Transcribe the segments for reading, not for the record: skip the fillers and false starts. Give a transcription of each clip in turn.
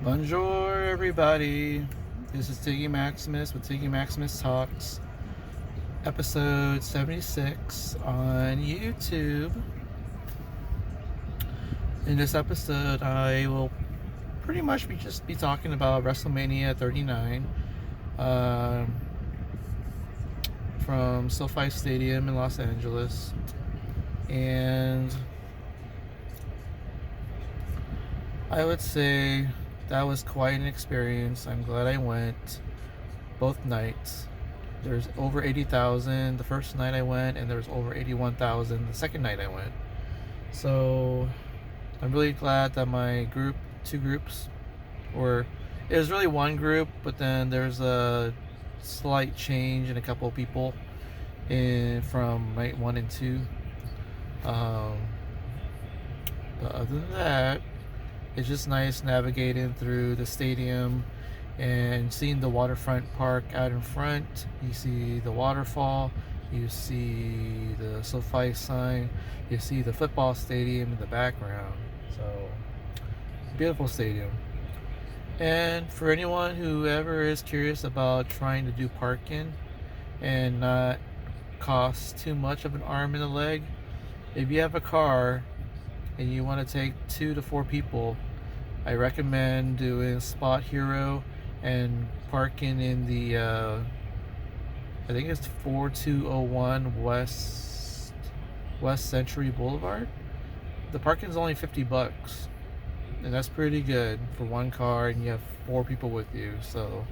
Bonjour, everybody. This is Tiggy Maximus with Tiggy Maximus Talks, episode 76 on YouTube. In this episode, I will pretty much be talking about WrestleMania 39 um, from SoFi Stadium in Los Angeles. And I would say that was quite an experience. I'm glad I went both nights. There's over 80,000 the first night I went, and there's over 81,000 the second night I went. So I'm really glad that my group, two groups, or it was really one group, but then there's a slight change in a couple of people from night one and two. But other than that, it's just nice navigating through the stadium and seeing the waterfront park out in front. You see the waterfall, you see the SoFi sign, you see the football stadium in the background. So, beautiful stadium. And for anyone who ever is curious about trying to do parking and not cost too much of an arm and a leg, if you have a car and you want to take 2 to 4 people, I recommend doing Spot Hero and parking in the I think it's 4201 West Century Boulevard. The parking's only $50, and that's pretty good for one car, and you have 4 people with you. So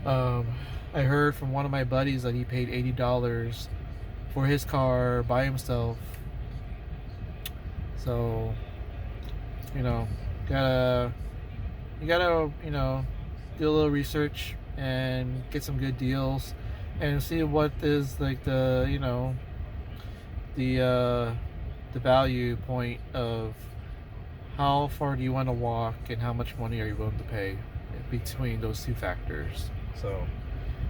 I heard from one of my buddies that he paid $80 for his car by himself. So you know, you gotta do a little research and get some good deals and see what is like the value point of how far do you want to walk and how much money are you willing to pay between those two factors. So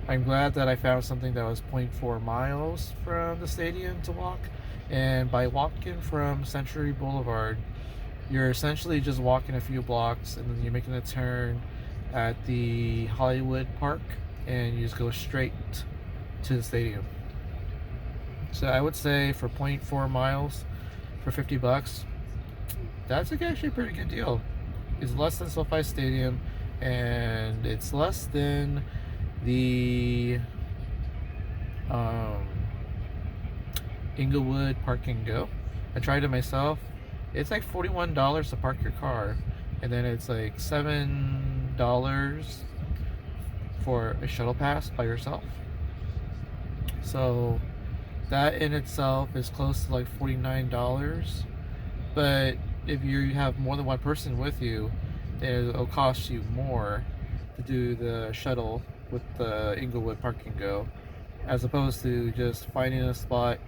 I'm glad that I found something that was 0.4 miles from the stadium to walk, and by walking from Century Boulevard, you're essentially just walking a few blocks and then you're making a turn at the Hollywood Park and you just go straight to the stadium. So I would say for 0.4 miles for $50, that's actually a pretty good deal. It's less than SoFi Stadium, and it's less than the Inglewood Park and Go. I tried it myself. It's like $41 to park your car, and then it's like $7 for a shuttle pass by yourself. So that in itself is close to like $49. But if you have more than one person with you, then it'll cost you more to do the shuttle with the Inglewood Park and Go, as opposed to just finding a spot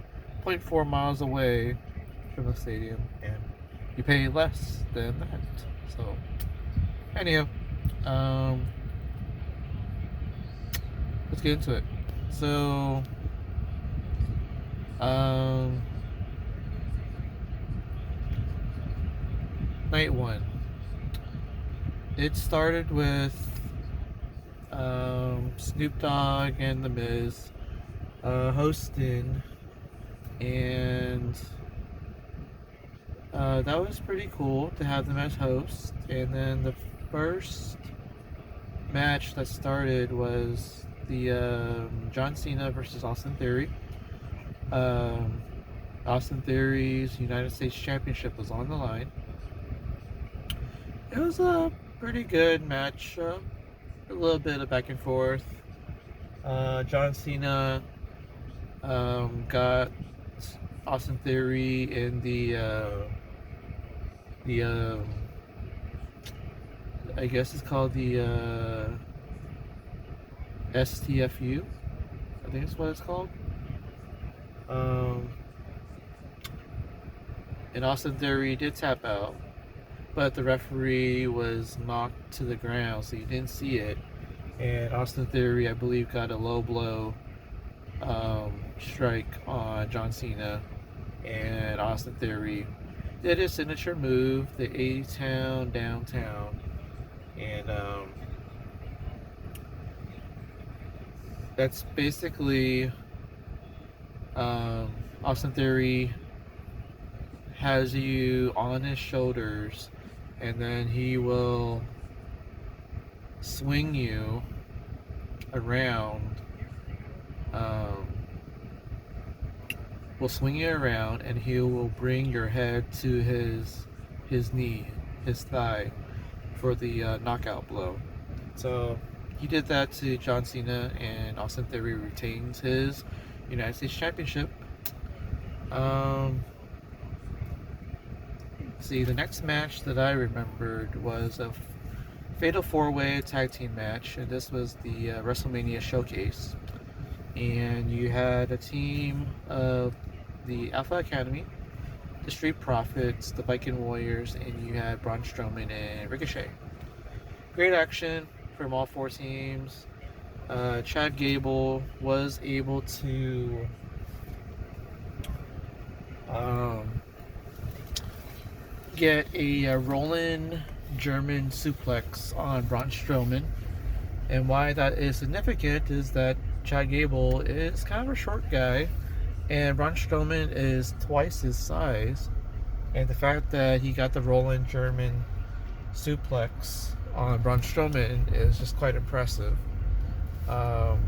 0.4 miles away from the stadium, and you pay less than that. So anyhow, let's get into it. So night one, it started with Snoop Dogg and The Miz hosting, and that was pretty cool to have them as hosts. And then the first match that started was the John Cena versus Austin Theory. Austin Theory's United States Championship was on the line. It was a pretty good match, a little bit of back and forth. John Cena got Austin Theory in the I guess it's called the STFU. I think that's what it's called. And Austin Theory did tap out, but the referee was knocked to the ground, so you didn't see it. And Austin Theory, I believe, got a low blow strike on John Cena, and Austin Theory did his signature move, the A-Town Downtown, and that's basically Austin Theory has you on his shoulders, and then he will swing you around. Um, will swing you around, and he will bring your head to his knee, his thigh, for the knockout blow. So he did that to John Cena, and Austin Theory retains his United States Championship. See, the next match that I remembered was a Fatal 4-Way Tag Team match, and this was the WrestleMania Showcase. And you had a team of the Alpha Academy, the Street Profits, the Viking Warriors, and you had Braun Strowman and Ricochet. Great action from all four teams. Chad Gable was able to get a rolling German suplex on Braun Strowman. And why that is significant is that Chad Gable is kind of a short guy, and Braun Strowman is twice his size. And the fact that he got the rolling German suplex on Braun Strowman is just quite impressive. Braun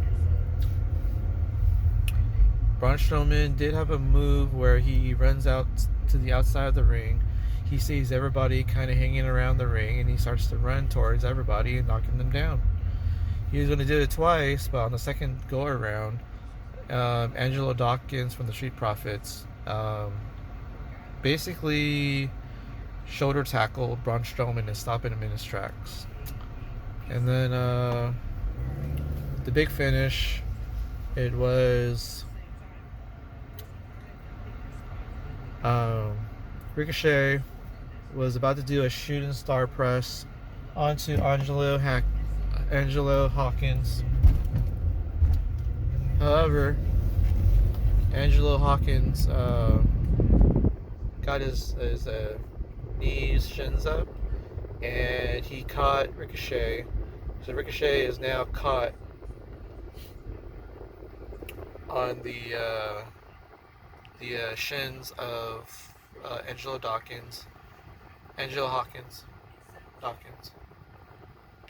Strowman did have a move where he runs out to the outside of the ring. He sees everybody kind of hanging around the ring, and he starts to run towards everybody and knocking them down. He was going to do it twice, but on the second go around, Angelo Dawkins from the Street Profits basically shoulder tackled Braun Strowman and stopping him in his tracks. And then the big finish, it was Ricochet was about to do a shooting star press onto Angelo Hawkins. However, Angelo Hawkins got his knees, shins up, and he caught Ricochet. So Ricochet is now caught on the shins of Angelo Hawkins.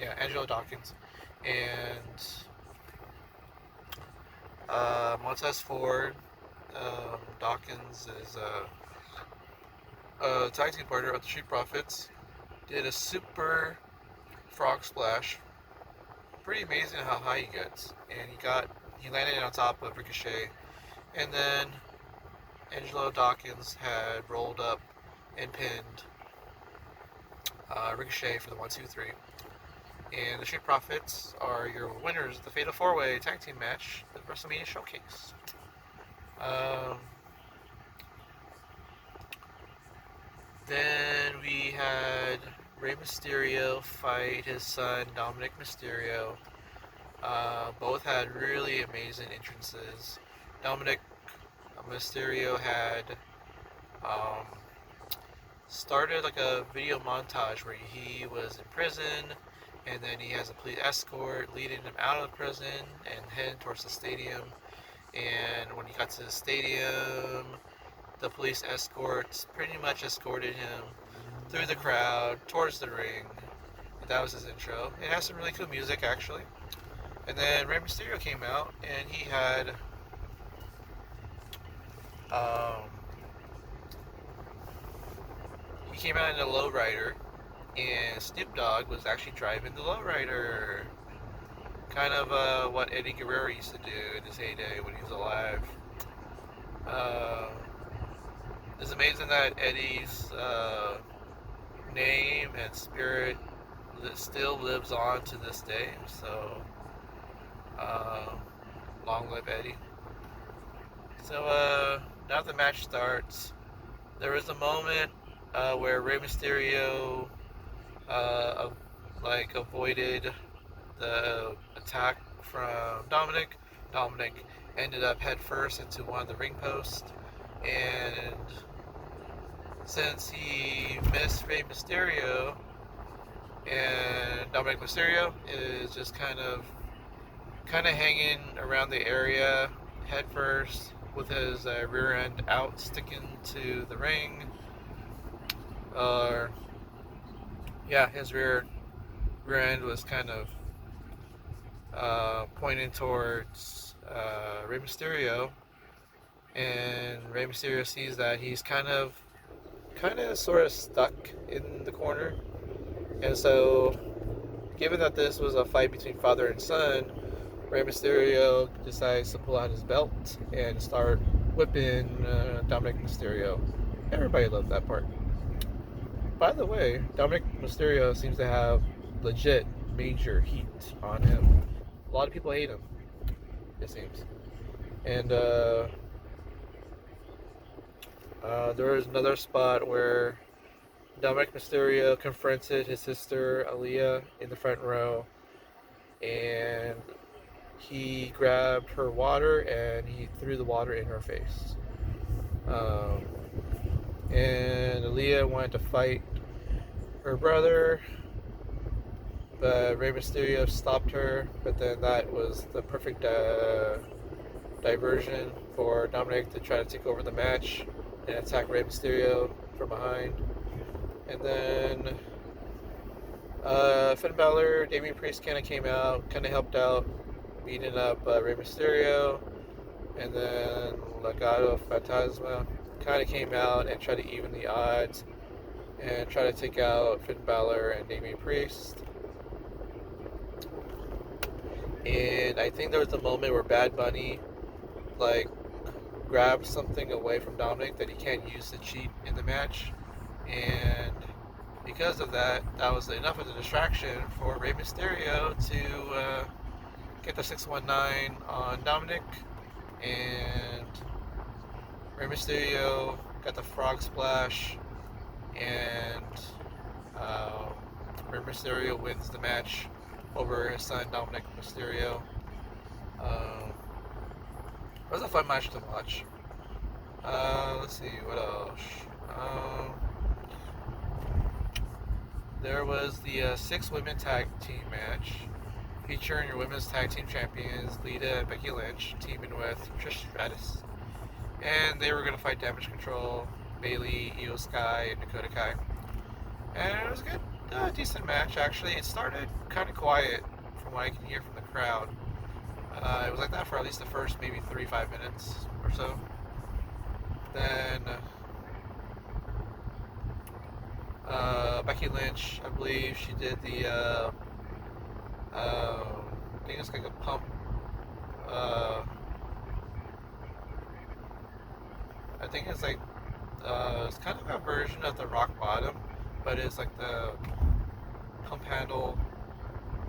Yeah, Angelo Dawkins. And Montez Ford, Dawkins is a tag team partner of the Street Profits, did a super frog splash. Pretty amazing how high he gets. And he landed on top of Ricochet. And then Angelo Dawkins had rolled up and pinned Ricochet for the 1-2-3. And the Street Profits are your winners of the Fatal 4-Way Tag Team match at the WrestleMania Showcase. Then we had Rey Mysterio fight his son Dominic Mysterio. Both had really amazing entrances. Dominic Mysterio had started like a video montage where he was in prison, and then he has a police escort leading him out of the prison and heading towards the stadium. And when he got to the stadium, the police escorts pretty much escorted him through the crowd towards the ring. And that was his intro. It has some really cool music, actually. And then Rey Mysterio came out, and he had came out in a lowrider, and Snoop Dogg was actually driving the lowrider. Kind of what Eddie Guerrero used to do in his heyday when he was alive. It's amazing that Eddie's name and spirit still lives on to this day. So, long live Eddie. So, now the match starts. There was a moment where Rey Mysterio avoided the attack from Dominic. Dominic ended up head first into one of the ring posts, and since he missed Rey Mysterio and Dominic Mysterio is just kind of hanging around the area head first with his rear end out, sticking to the ring. Yeah, his rear end was kind of pointing towards Rey Mysterio, and Rey Mysterio sees that he's kind of sort of stuck in the corner, and so given that this was a fight between father and son, Rey Mysterio decides to pull out his belt and start whipping Dominic Mysterio. Everybody loved that part. By the way, Dominic Mysterio seems to have legit major heat on him. A lot of people hate him, it seems. And there was another spot where Dominic Mysterio confronted his sister Aaliyah in the front row, and he grabbed her water and he threw the water in her face. And Aaliyah wanted to fight her brother, but Rey Mysterio stopped her. But then that was the perfect diversion for Dominic to try to take over the match and attack Rey Mysterio from behind. And then Finn Balor, Damian Priest kind of came out, kind of helped out, beating up Rey Mysterio. And then Legado Fantasma kind of came out and tried to even the odds and try to take out Finn Balor and Damian Priest. And I think there was a moment where Bad Bunny like grabbed something away from Dominic that he can't use to cheat in the match, and because of that, that was enough of a distraction for Rey Mysterio to get the 619 on Dominic, and Rey Mysterio got the frog splash, and Rey Mysterio wins the match over his son Dominic Mysterio. It was a fun match to watch. Let's see, what else? There was the 6 women tag team match featuring your women's tag team champions Lita and Becky Lynch teaming with Trish Stratus. And they were going to fight Damage Control, Bayley, Io Sky, and Dakota Kai. And it was a good, decent match actually. It started kind of quiet from what I can hear from the crowd. It was like that for at least the first maybe 3-5 minutes or so. Then Becky Lynch, I believe she did the I think it's like a pump. I think it's like it's kind of a version of the rock bottom, but it's like the pump handle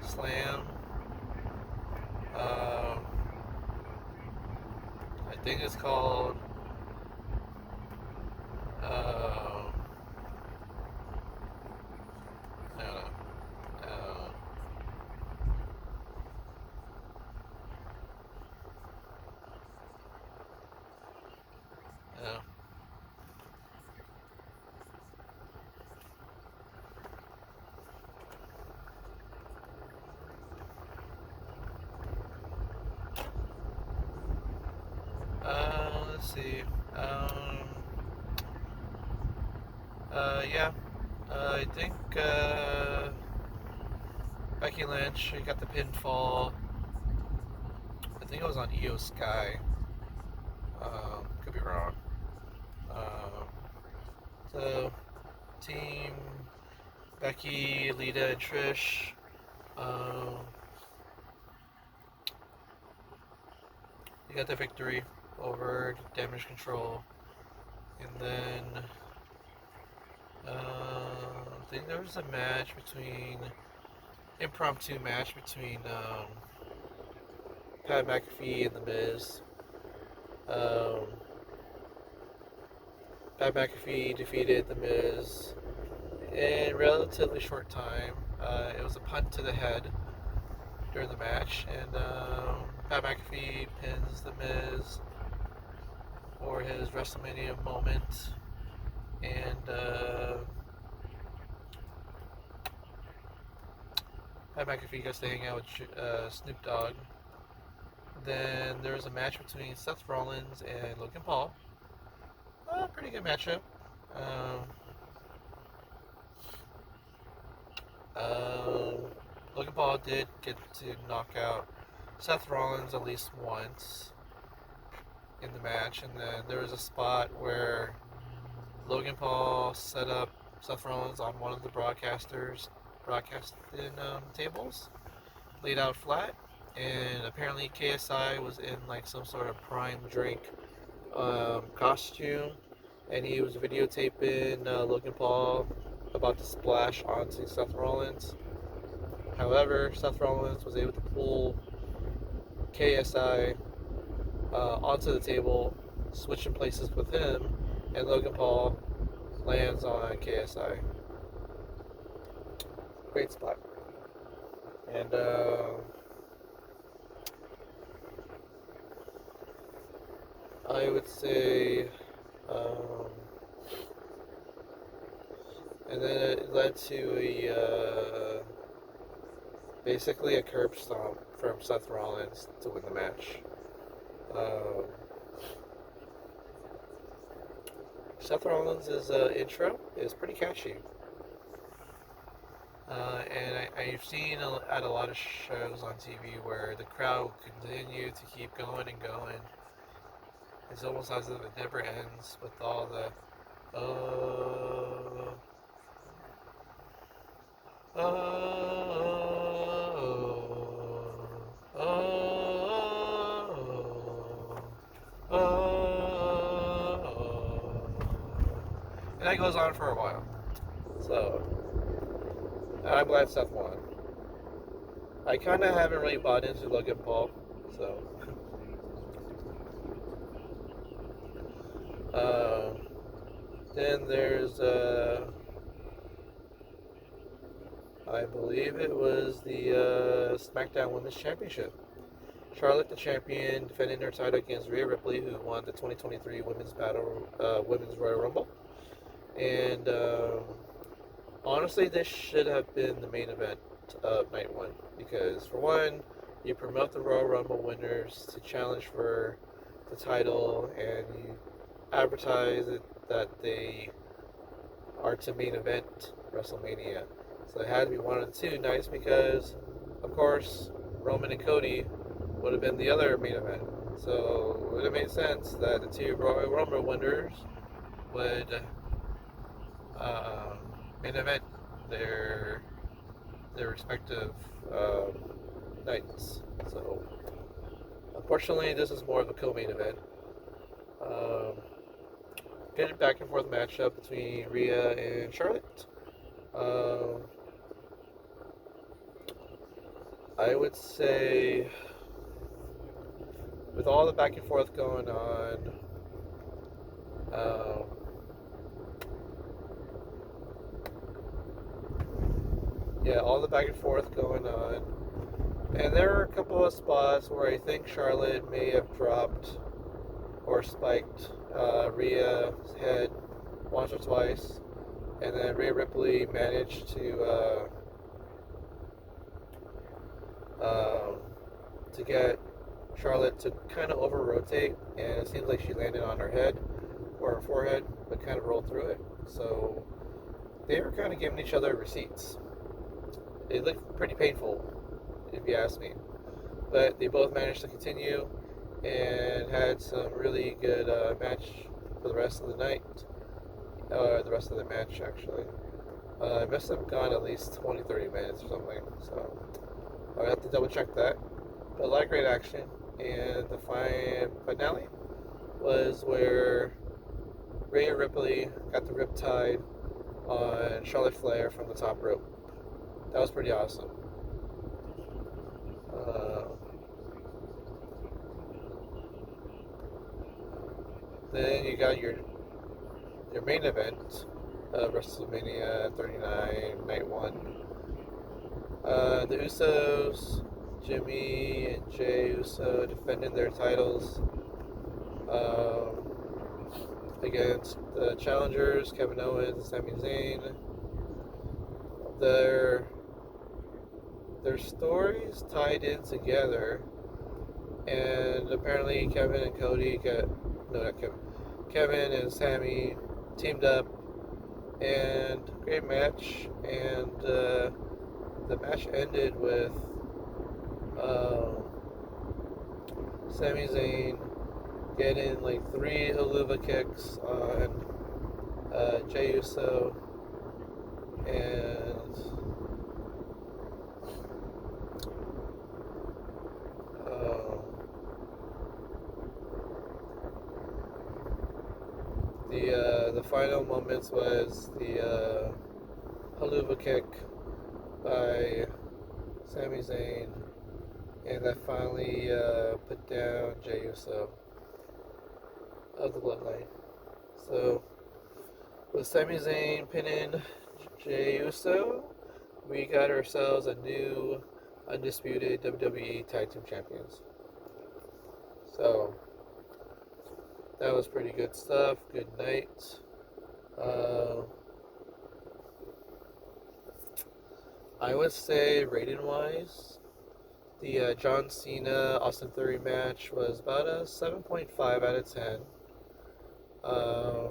slam. I think it's called I don't know. Let's see. Yeah. I think Becky Lynch, she got the pinfall. I think it was on Io Sky. Could be wrong. So, team Becky, Lita, and Trish. You got the victory over Damage Control. And then I think there was a impromptu match between Pat McAfee and The Miz. Pat McAfee defeated The Miz in relatively short time. It was a punt to the head during the match, and Pat McAfee pins The Miz for his WrestleMania moment. And Pat McAfee goes to hang out with Snoop Dogg. Then there was a match between Seth Rollins and Logan Paul. Pretty good matchup. Um, um, Logan Paul did get to knock out Seth Rollins at least once in the match, and then there was a spot where Logan Paul set up Seth Rollins on one of the broadcasting tables, laid out flat, and apparently KSI was in like some sort of prime drink costume, and he was videotaping Logan Paul about to splash onto Seth Rollins. However, Seth Rollins was able to pull KSI onto the table, switching places with him, and Logan Paul lands on KSI. Great spot. And I would say, um, and then it led to basically a curb stomp from Seth Rollins to win the match. Um, Seth Rollins' intro is pretty catchy. And I've seen at a lot of shows on TV where the crowd will continue to keep going and going. It's almost as if it never ends with all the oh, oh, oh, oh, oh. And that goes on for a while. So, I'm glad Seth won. I kind of haven't really bought into Logan Paul, so. Then there's, I believe it was the SmackDown Women's Championship. Charlotte, the champion, defending her title against Rhea Ripley, who won the 2023 Women's Royal Rumble. And honestly, this should have been the main event of night one because, for one, you promote the Royal Rumble winners to challenge for the title, and you advertise that they are to main event WrestleMania. So it had to be one of the two nights because, of course, Roman and Cody would have been the other main event. So it would have made sense that the two Royal Rumble winners would main event their respective nights. So unfortunately, this is more of a co-main event. Good back and forth matchup between Rhea and Charlotte. I would say, with all the back and forth going on, all the back and forth going on, and there are a couple of spots where I think Charlotte may have dropped or spiked Rhea's head once or twice, and then Rhea Ripley managed to get Charlotte to kind of over rotate, and it seems like she landed on her head or her forehead, but kind of rolled through it. So they were kind of giving each other receipts. It looked pretty painful, if you ask me. But they both managed to continue and had some really good match for the rest of the night. The rest of the match, actually. It must have gone at least 20-30 minutes or something. So I'll have to double check that. But a lot of great action. And the finale was where Rhea Ripley got the riptide on Charlotte Flair from the top rope. That was pretty awesome. Then you got your main event, WrestleMania 39, Night 1. The Usos, Jimmy and Jey Uso, defending their titles against the challengers, Kevin Owens and Sami Zayn. Their their stories tied in together, and apparently Kevin and Cody got no, not Kevin. Kevin and Sammy teamed up, and great match. And the match ended with uh, Sami Zayn getting like 3 Haluva kicks on Jey Uso, and uh, the final moments was the Haluva kick by Sami Zayn, and that finally put down Jey Uso of the Bloodline. So with Sami Zayn pinning Jey Uso, we got ourselves a new undisputed WWE Tag Team Champions. So that was pretty good stuff. Good night. I would say rating wise, the John Cena Austin Theory match was about a 7.5 out of 10. Um,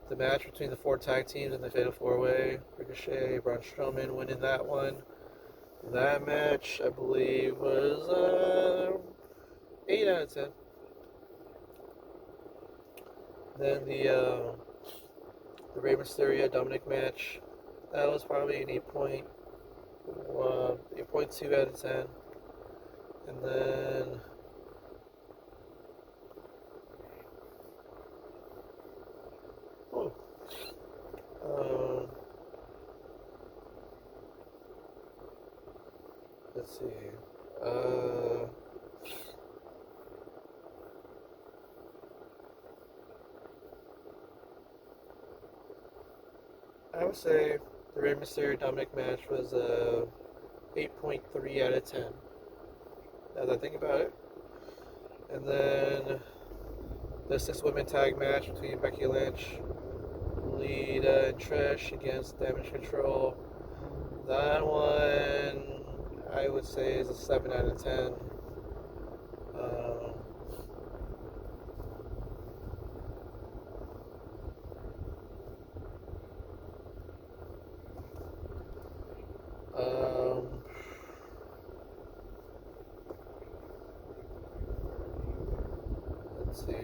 the match between the 4 tag teams in the Fatal 4-Way, Ricochet, Braun Strowman winning that one. That match, I believe, was 8 out of 10. Then the Rey Mysterio Dominic match, that was probably an 8.2 out of 10. And then let's see. I would say the Rey Mysterio Dominic match was a 8.3 out of 10. Now that I think about it. And then the 6 women tag match between Becky Lynch, Lita, and Trish against Damage Control. That one I would say is a 7 out of 10. Um, um, let's see.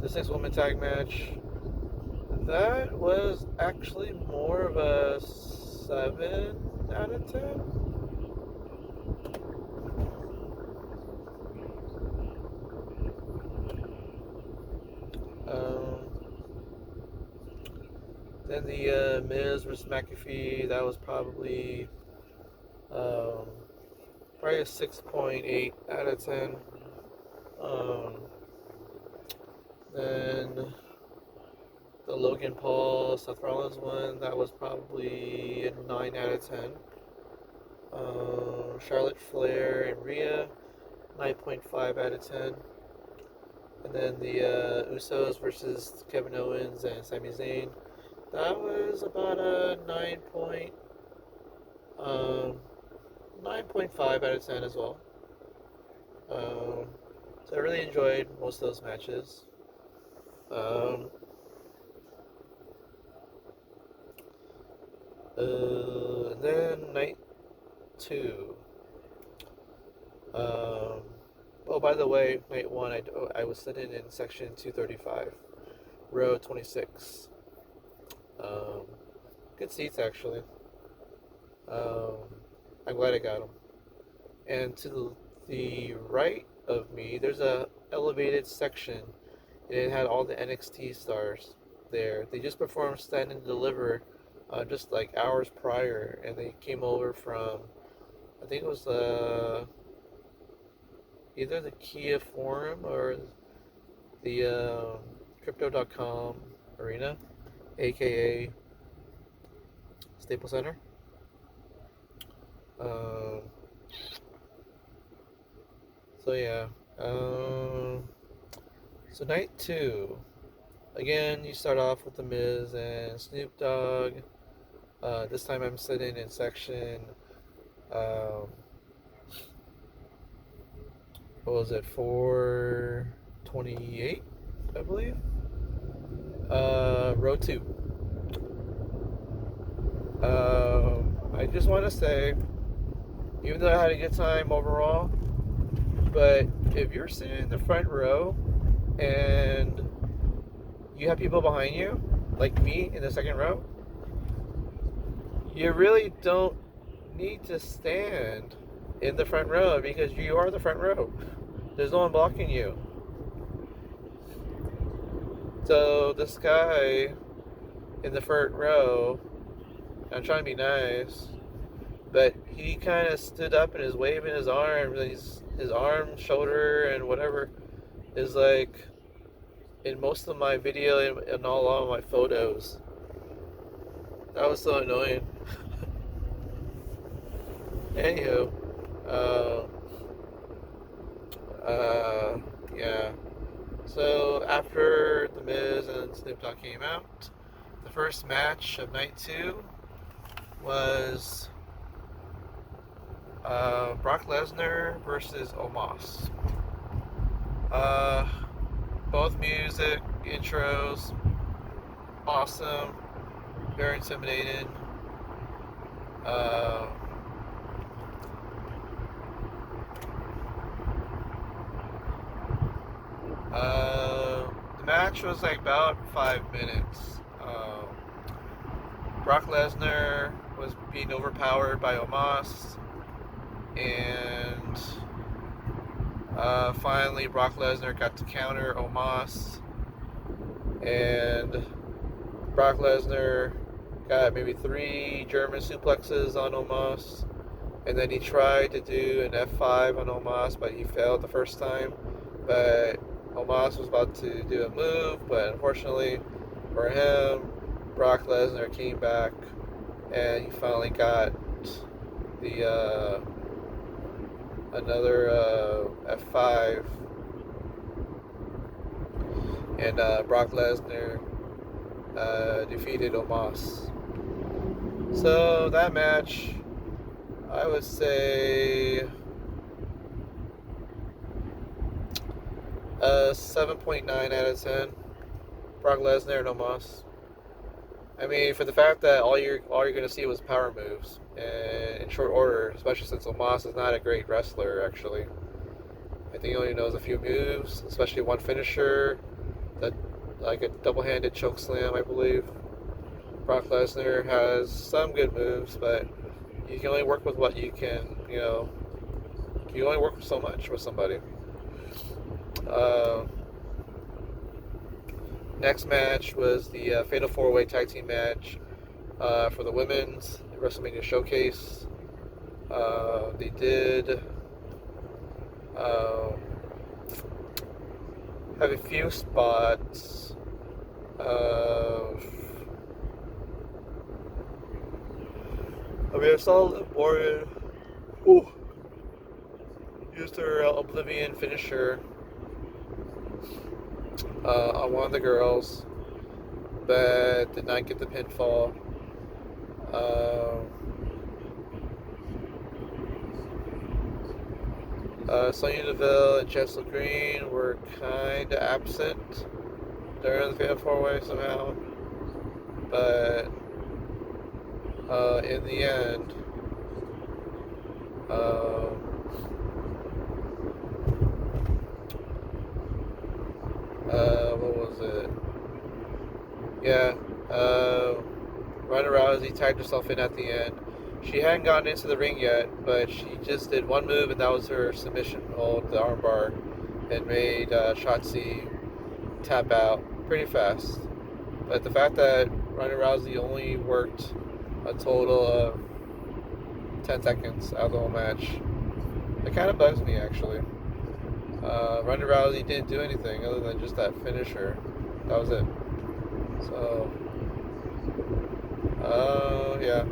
The 6 woman tag match, that was actually more of a 7 out of 10. Then the Miz vs. McAfee, that was probably probably a 6.8 out of 10. Then the Logan Paul Seth Rollins one, that was probably a 9 out of 10. Charlotte Flair and Rhea, 9.5 out of 10. And then the Usos versus Kevin Owens and Sami Zayn, that was about a 9.5 out of 10 as well. So I really enjoyed most of those matches. Then night 2. Oh, by the way, night 1, I was sitting in section 235, row 26. Good seats, actually. I'm glad I got them. And to the right of me, there's a elevated section, and it had all the NXT stars there. They just performed Stand and Deliver just like hours prior, and they came over from, I think it was either the Kia Forum or the Crypto.com Arena, aka Staples Center. Um, so yeah. Um, so night two. Again, you start off with The Miz and Snoop Dogg. This time I'm sitting in section, um, what was it, 428, I believe? Row 2. I just want to say, even though I had a good time overall, but if you're sitting in the front row and you have people behind you, like me in the second row, you really don't need to stand in the front row because you are the front row. There's no one blocking you. So this guy in the front row, I'm trying to be nice, but he kind of stood up and is waving his arms, and his arm, shoulder, and whatever is like in most of my video and all of my photos. That was so annoying. Anywho, uh, yeah. So after The Miz and Snoop Dogg came out, the first match of night two was Brock Lesnar versus Omos. Both music intros, awesome, very intimidating. Uh, the match was like about 5 minutes. Brock Lesnar was being overpowered by Omos, and finally Brock Lesnar got to counter Omos, and Brock Lesnar got maybe 3 German suplexes on Omos, and then he tried to do an F5 on Omos, but he failed the first time. But Omos was about to do a move, but unfortunately for him, Brock Lesnar came back, and he finally got the another F5, and Brock Lesnar defeated Omos. So that match, I would say 7.9 out of 10. Brock Lesnar and Omos. I mean, for the fact that all you're gonna see was power moves and in short order, especially since Omos is not a great wrestler. Actually, I think he only knows a few moves, especially one finisher, that like a double-handed choke slam, I believe. Brock Lesnar has some good moves, but you can only work with what you can. You only work so much with somebody. Next match was the Fatal 4-Way Tag Team match for the Women's WrestleMania Showcase. They did have a few spots. I saw Liv Morgan used her Oblivion finisher on one of the girls, but did not get the pinfall. Sonya Deville and Jess Green were kind of absent during the Fatal 4-Way somehow, but in the end, what was it? Yeah, Ronda Rousey tagged herself in at the end. She hadn't gotten into the ring yet, but she just did one move, and that was her submission hold, the armbar, and made Shotzi tap out pretty fast. But the fact that Ronda Rousey only worked a total of 10 seconds out of the whole match, it kind of bugs me, actually. Ronda Rousey didn't do anything other than just that finisher. That was it. So, yeah.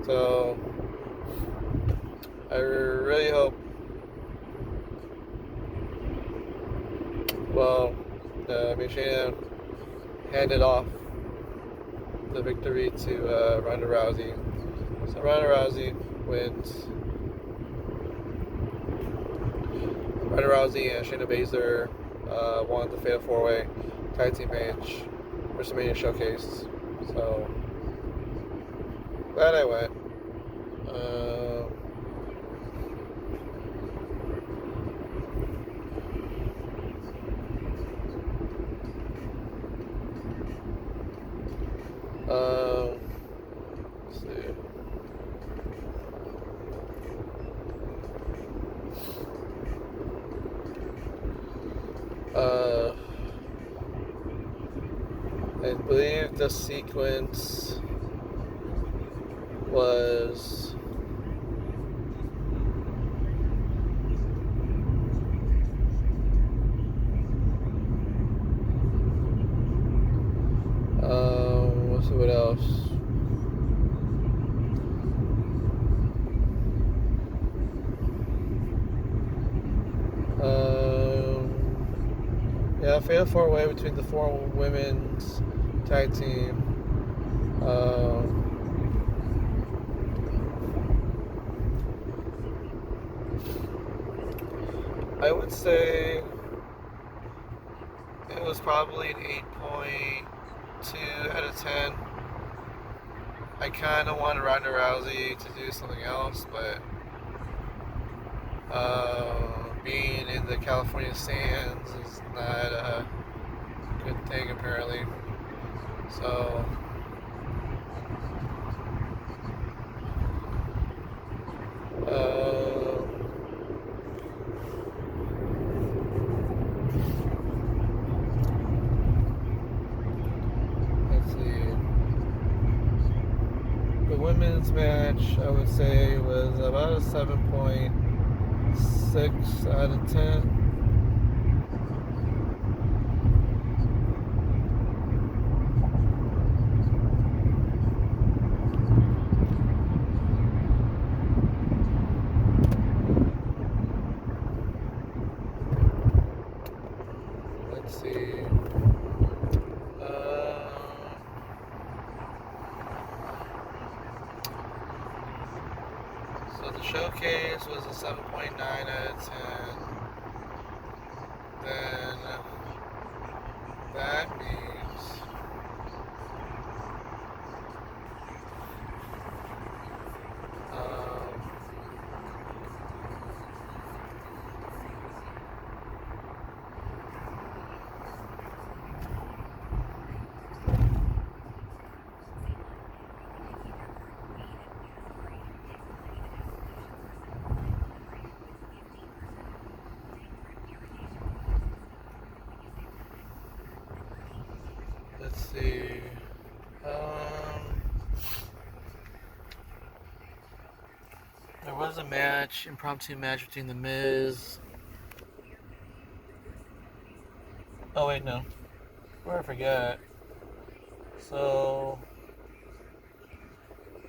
So, I really hope. Well, Shayna handed off the victory to Ronda Rousey. So Ronda Rousey wins. Ronda Rousey and Shayna Baszler won the Fatal 4-Way Tag Team match, WrestleMania Showcase. So glad I went. Let's see. I believe the sequence was let's see what else. Yeah, Fatal 4-Way between the 4 women's tag team. I would say it was probably an 8.2 out of 10. I kind of wanted Ronda Rousey to do something else, but being in the California sands is not a good thing apparently. So let's see. The women's match, I would say, was about a 7.6 out of 10. Let's see. So the showcase was a 7.9 out of 10. Then that means let's see. There was a match, impromptu match between The Miz. Oh wait, no. Where I forgot. So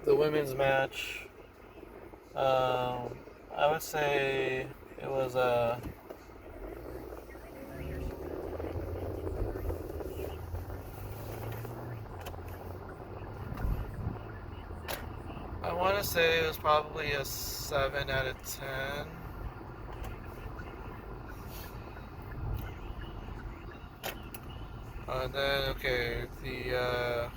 the women's match. I would say it was I want to say it was probably a 7 out of 10. Then okay, the